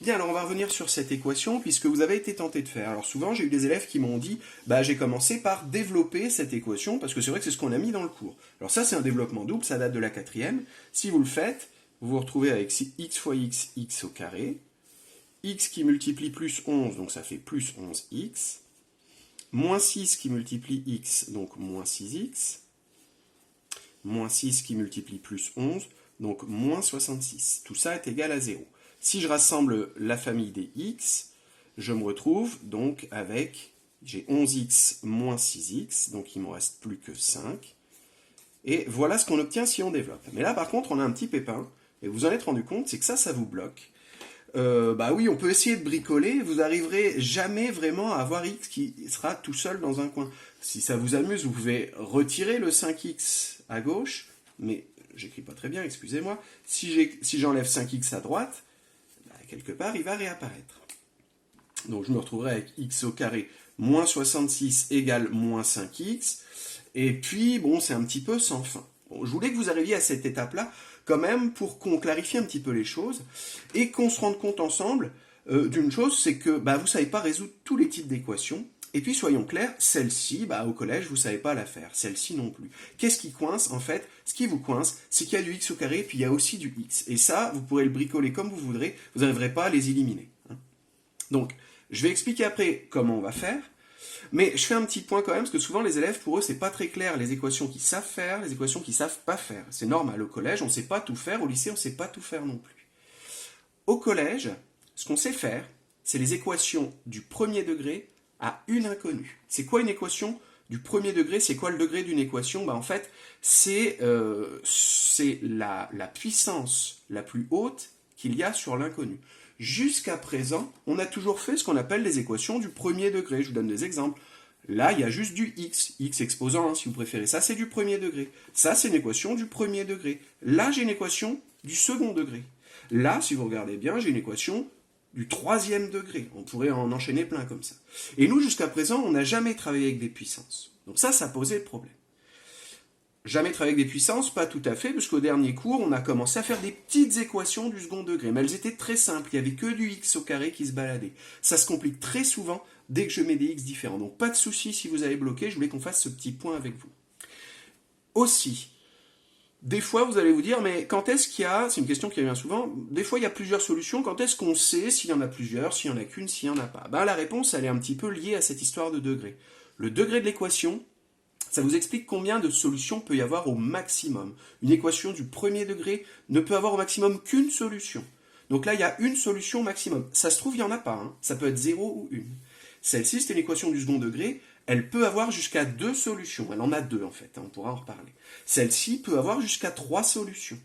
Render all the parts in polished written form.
Bien, alors on va revenir sur cette équation puisque vous avez été tenté de faire. Alors souvent, j'ai eu des élèves qui m'ont dit, bah j'ai commencé par développer cette équation parce que c'est vrai que c'est ce qu'on a mis dans le cours. Alors ça, c'est un développement double, ça date de la quatrième. Si vous le faites, vous vous retrouvez avec x fois x, x au carré, x qui multiplie plus 11, donc ça fait plus 11x, moins 6 qui multiplie x, donc moins 6x, moins 6 qui multiplie plus 11, donc moins 66. Tout ça est égal à 0. Si je rassemble la famille des x, je me retrouve donc avec, j'ai 11x moins 6x, donc il ne me reste plus que 5. Et voilà ce qu'on obtient si on développe. Mais là par contre, on a un petit pépin, et vous en êtes rendu compte, c'est que ça vous bloque. Bah oui, on peut essayer de bricoler, vous arriverez jamais vraiment à avoir x qui sera tout seul dans un coin. Si ça vous amuse, vous pouvez retirer le 5x à gauche, mais j'écris pas très bien, excusez-moi. Si j'enlève 5x à droite, bah, quelque part, il va réapparaître. Donc je me retrouverai avec x au carré moins 66 égale moins 5x, et puis bon, c'est un petit peu sans fin. Bon, je voulais que vous arriviez à cette étape-là, quand même, pour qu'on clarifie un petit peu les choses, et qu'on se rende compte ensemble d'une chose, c'est que bah, vous ne savez pas résoudre tous les types d'équations, et puis soyons clairs, celle-ci, bah, au collège, vous ne savez pas la faire, celle-ci non plus. Qu'est-ce qui coince en fait? Ce qui vous coince, c'est qu'il y a du x au carré, puis il y a aussi du x. Et ça, vous pourrez le bricoler comme vous voudrez, vous n'arriverez pas à les éliminer. Donc, je vais expliquer après comment on va faire, mais je fais un petit point quand même, parce que souvent les élèves, pour eux, c'est pas très clair, les équations qu'ils savent faire, les équations qu'ils savent pas faire. C'est normal, au collège, on ne sait pas tout faire, au lycée, on ne sait pas tout faire non plus. Au collège, ce qu'on sait faire, c'est les équations du premier degré à une inconnue. C'est quoi une équation du premier degré? C'est quoi le degré d'une équation? Bah, en fait, c'est la puissance la plus haute qu'il y a sur l'inconnu. Jusqu'à présent, on a toujours fait ce qu'on appelle les équations du premier degré. Je vous donne des exemples. Là, il y a juste du x exposant 1 si vous préférez. Ça, c'est du premier degré. Ça, c'est une équation du premier degré. Là, j'ai une équation du second degré. Là, si vous regardez bien, j'ai une équation du troisième degré. On pourrait en enchaîner plein comme ça. Et nous, jusqu'à présent, on n'a jamais travaillé avec des puissances. Donc ça posait le problème. Jamais travaillé avec des puissances, pas tout à fait, parce qu'au dernier cours, on a commencé à faire des petites équations du second degré. Mais elles étaient très simples, il n'y avait que du x au carré qui se baladait. Ça se complique très souvent dès que je mets des x différents. Donc pas de souci si vous avez bloqué, je voulais qu'on fasse ce petit point avec vous. Aussi, des fois vous allez vous dire, mais quand est-ce qu'il y a, c'est une question qui revient souvent, des fois il y a plusieurs solutions, quand est-ce qu'on sait s'il y en a plusieurs, s'il y en a qu'une, s'il n'y en a pas? Ben, la réponse, elle est un petit peu liée à cette histoire de degré. Le degré de l'équation, ça vous explique combien de solutions peut y avoir au maximum. Une équation du premier degré ne peut avoir au maximum qu'une solution. Donc là, il y a une solution maximum. Ça se trouve, il n'y en a pas. Hein. Ça peut être 0 ou 1. Celle-ci, c'est une équation du second degré. Elle peut avoir jusqu'à 2 solutions. Elle en a 2, en fait. On pourra en reparler. Celle-ci peut avoir jusqu'à 3 solutions.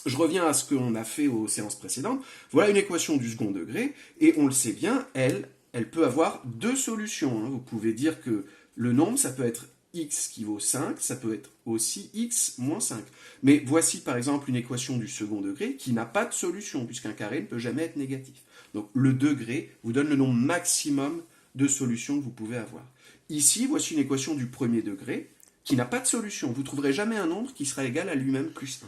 Je reviens à ce qu'on a fait aux séances précédentes. Voilà une équation du second degré. Et on le sait bien, elle peut avoir 2 solutions. Hein. Vous pouvez dire que le nombre, ça peut être x qui vaut 5, ça peut être aussi x moins 5. Mais voici par exemple une équation du second degré qui n'a pas de solution, puisqu'un carré ne peut jamais être négatif. Donc le degré vous donne le nombre maximum de solutions que vous pouvez avoir. Ici, voici une équation du premier degré qui n'a pas de solution. Vous ne trouverez jamais un nombre qui sera égal à lui-même plus 1.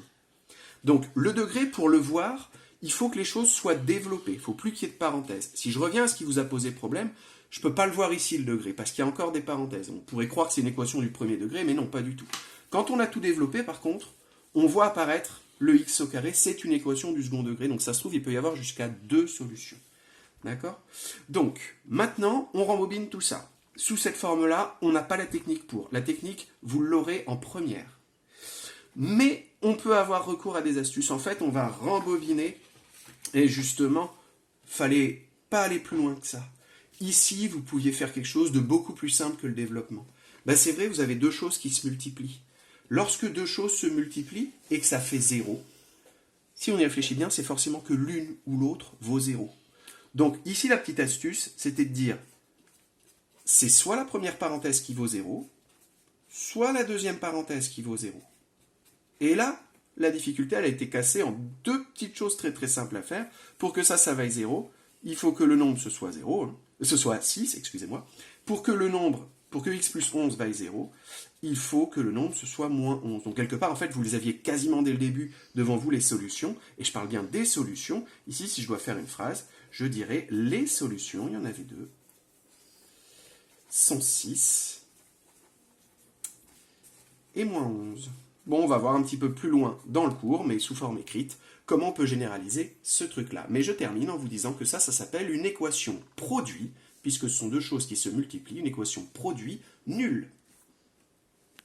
Donc le degré, pour le voir, il faut que les choses soient développées. Il ne faut plus qu'il y ait de parenthèses. Si je reviens à ce qui vous a posé problème, je ne peux pas le voir ici, le degré, parce qu'il y a encore des parenthèses. On pourrait croire que c'est une équation du premier degré, mais non, pas du tout. Quand on a tout développé, par contre, on voit apparaître le x au carré, c'est une équation du second degré, donc ça se trouve, il peut y avoir jusqu'à 2 solutions. D'accord? Donc, maintenant, on rembobine tout ça. Sous cette forme-là, on n'a pas la technique pour. La technique, vous l'aurez en première. Mais on peut avoir recours à des astuces. En fait, on va rembobiner, et justement, fallait pas aller plus loin que ça. Ici, vous pouviez faire quelque chose de beaucoup plus simple que le développement. Ben, c'est vrai, vous avez 2 choses qui se multiplient. Lorsque 2 choses se multiplient et que ça fait 0, si on y réfléchit bien, c'est forcément que l'une ou l'autre vaut 0. Donc ici, la petite astuce, c'était de dire, c'est soit la première parenthèse qui vaut 0, soit la deuxième parenthèse qui vaut 0. Et là, la difficulté, elle a été cassée en 2 petites choses très très simples à faire. Pour que ça vaille 0, il faut que le nombre ce soit 0, ce soit 6, excusez-moi. Pour que le nombre pour que x plus 11 vaille 0, il faut que le nombre ce soit moins 11. Donc quelque part, en fait, vous les aviez quasiment dès le début devant vous les solutions, et je parle bien des solutions. Ici, si je dois faire une phrase, je dirais les solutions, il y en avait deux, sont 6 et moins 11. Bon, on va voir un petit peu plus loin dans le cours, mais sous forme écrite, comment on peut généraliser ce truc-là. Mais je termine en vous disant que ça s'appelle une équation produit, puisque ce sont deux choses qui se multiplient, une équation produit nulle.